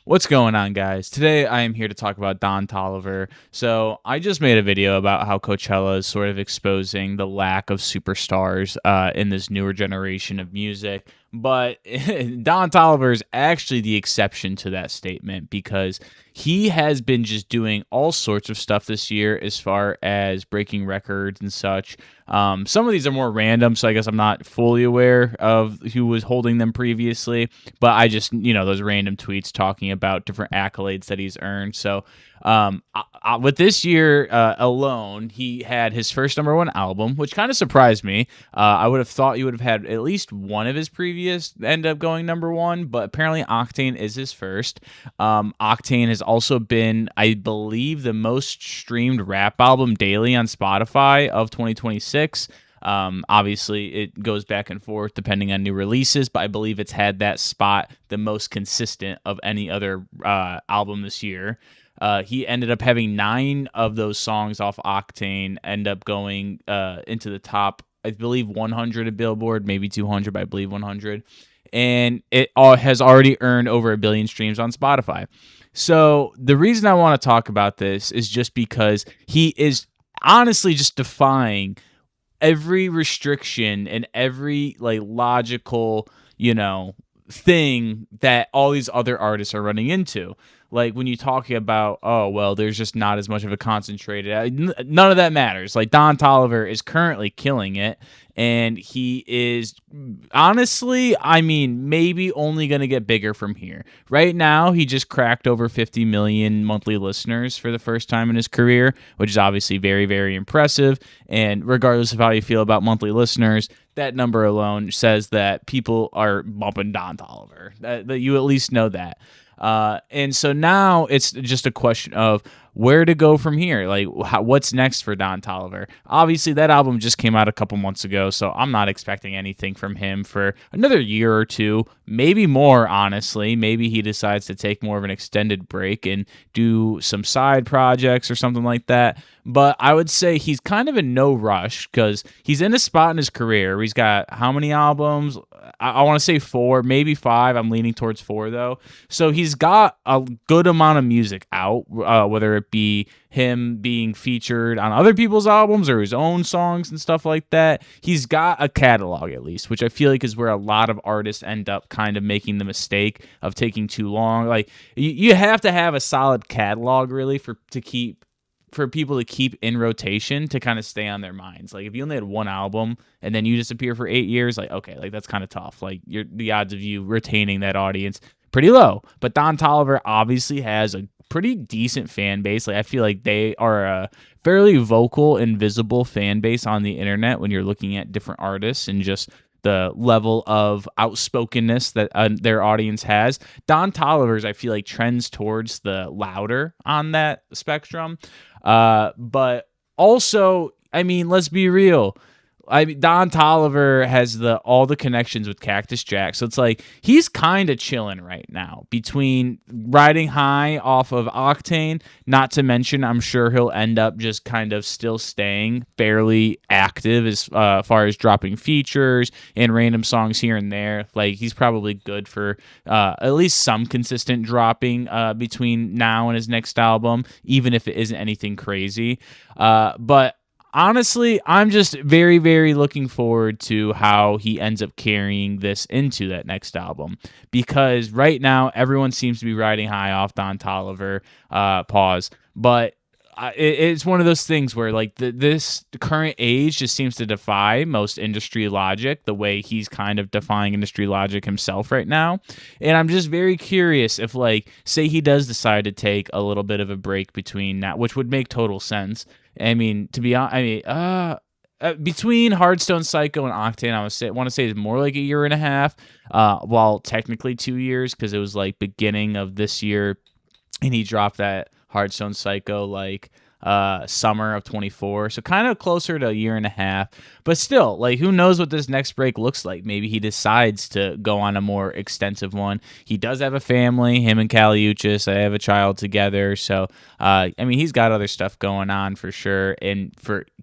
What's going on, guys? Today I am here to talk about Don Toliver. So I just made a video about how Coachella is sort of exposing the lack of superstars in this newer generation of music. But Don Toliver is actually the exception to that statement because he has been just doing all sorts of stuff this year as far as breaking records and such. Some of these are more random, so I guess I'm not fully aware of who was holding them previously, but I just, those random tweets talking about different accolades that he's earned. So, with this year alone, he had his first number one album, which kind of surprised me. I would have thought he would have had at least one of his previous end up going number one, but apparently Octane is his first. Octane has also been, I believe, the most streamed rap album daily on Spotify of 2026. Obviously, it goes back and forth depending on new releases, but I believe it's had that spot the most consistent of any other album this year. He ended up having 9 of those songs off Octane end up going into the top, I believe, 100 at Billboard, maybe 200, but I believe 100. And it has already earned over 1 billion streams on Spotify. So the reason I want to talk about this is just because he is honestly just defying every restriction and every logical, thing that all these other artists are running into. Like when you talk about, oh well, there's just not as much of a concentrated. None of that matters. Like Don Toliver is currently killing it, and he is honestly, I mean, maybe only going to get bigger from here. Right now, he just cracked over 50 million monthly listeners for the first time in his career, which is obviously very, very impressive. And regardless of how you feel about monthly listeners, that number alone says that people are bumping Don Toliver. That you at least know that. And so now it's just a question of where to go from here. Like, what's next for Don Toliver? Obviously, that album just came out a couple months ago, so I'm not expecting anything from him for another year or two, maybe more, honestly. Maybe he decides to take more of an extended break and do some side projects or something like that. But I would say he's kind of in no rush because he's in a spot in his career where he's got how many albums? I want to say 4, maybe 5. I'm leaning towards 4, though. So he's got a good amount of music out, whether it be him being featured on other people's albums or his own songs and stuff like that. He's got a catalog, at least, which I feel like is where a lot of artists end up kind of making the mistake of taking too long. Like you have to have a solid catalog, really, for people to keep in rotation to kind of stay on their minds. Like if you only had one album and then you disappear for 8 years, like, okay, like that's kind of tough. Like the odds of you retaining that audience pretty low. But Don Toliver obviously has a pretty decent fan base. Like I feel like they are a fairly vocal and visible fan base on the internet when you're looking at different artists and just the level of outspokenness that their audience has. Don Toliver's, I feel like, trends towards the louder on that spectrum. But also, I mean, let's be real. I mean, Don Toliver has all the connections with Cactus Jack, so it's like he's kind of chilling right now between riding high off of Octane. Not to mention, I'm sure he'll end up just kind of still staying fairly active as far as dropping features and random songs here and there. Like he's probably good for at least some consistent dropping between now and his next album, even if it isn't anything crazy. But honestly, I'm just very, very looking forward to how he ends up carrying this into that next album. Because right now, everyone seems to be riding high off Don Toliver. Pause. But it's one of those things where like this current age just seems to defy most industry logic, the way he's kind of defying industry logic himself right now. And I'm just very curious if, like, say he does decide to take a little bit of a break between that, which would make total sense. I mean, to be honest, between Hardstone Psycho and Octane, I want to say it's more like a year and a half, while technically 2 years because it was like beginning of this year, and he dropped that Hardstone Psycho like summer of 24, so kind of closer to a year and a half. But still, like, who knows what this next break looks like? Maybe he decides to go on a more extensive one. He does have a family, him and Caliuchis. They have a child together, so I mean, he's got other stuff going on for sure, and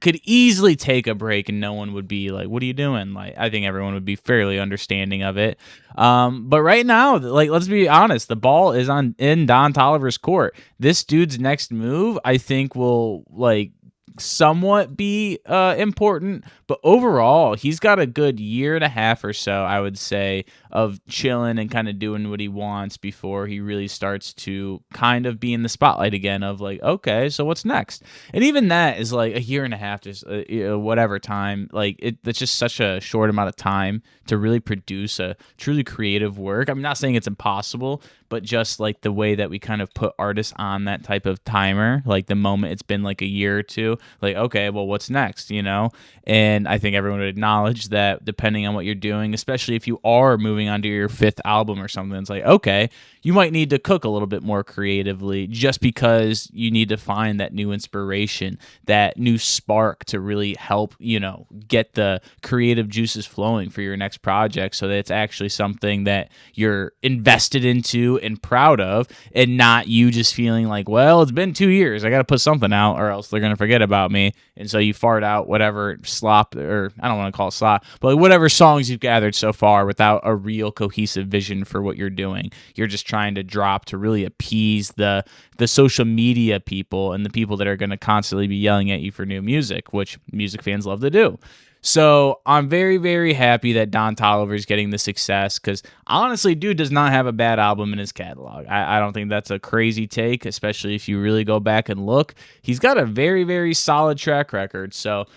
could easily take a break and no one would be like, what are you doing? Like, I think everyone would be fairly understanding of it. But right now, like, let's be honest, the ball is on in Don Toliver's court. This dude's next move, I think, will like somewhat be important, but overall he's got a good year and a half or so, I would say, of chilling and kind of doing what he wants before he really starts to kind of be in the spotlight again of like, okay, so what's next? And even that is like a year and a half, just whatever time, like that's just such a short amount of time to really produce a truly creative work. I'm not saying it's impossible, but just like the way that we kind of put artists on that type of timer, like the moment it's been like a year or two, like, okay, well, what's next, you know? And I think everyone would acknowledge that depending on what you're doing, especially if you are moving on to your fifth album or something, it's like, okay, you might need to cook a little bit more creatively just because you need to find that new inspiration, that new spark to really help, you know, get the creative juices flowing for your next project so that it's actually something that you're invested into and proud of, and not you just feeling like, well, it's been 2 years, I got to put something out or else they're going to forget about me. And so you fart out whatever slop, or I don't want to call it slop, but like whatever songs you've gathered so far without a real cohesive vision for what you're doing. You're just trying to drop to really appease the social media people and the people that are going to constantly be yelling at you for new music, which music fans love to do. So I'm very, very happy that Don Toliver is getting the success, because honestly, dude does not have a bad album in his catalog. I don't think that's a crazy take, especially if you really go back and look. He's got a very, very solid track record. So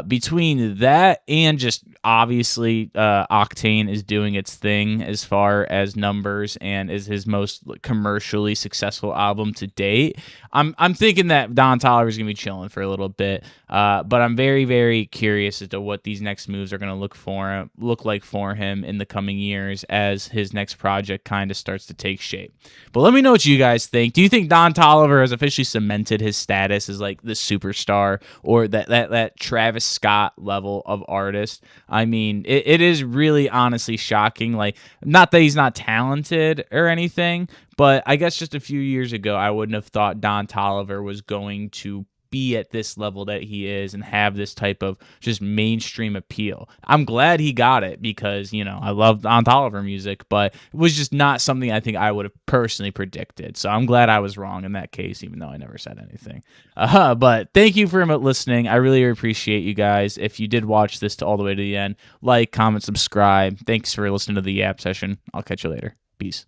between that and just obviously Octane is doing its thing as far as numbers and is his most commercially successful album to date, I'm thinking that Don Toliver is gonna be chilling for a little bit. But I'm very, very curious as to what these next moves are gonna look like for him in the coming years as his next project kind of starts to take shape. But let me know what you guys think. Do you think Don Toliver has officially cemented his status as like the superstar, or that Travis Scott level of artist? I mean, it is really honestly shocking. Like, not that he's not talented or anything, but I guess just a few years ago, I wouldn't have thought Don Toliver was going to be at this level that he is and have this type of just mainstream appeal. I'm glad he got it because, you know, I love Don Toliver music, but it was just not something I think I would have personally predicted. So I'm glad I was wrong in that case, even though I never said anything. But thank you for listening. I really appreciate you guys. If you did watch this to all the way to the end, like, comment, subscribe. Thanks for listening to the Yap Session. I'll catch you later. Peace.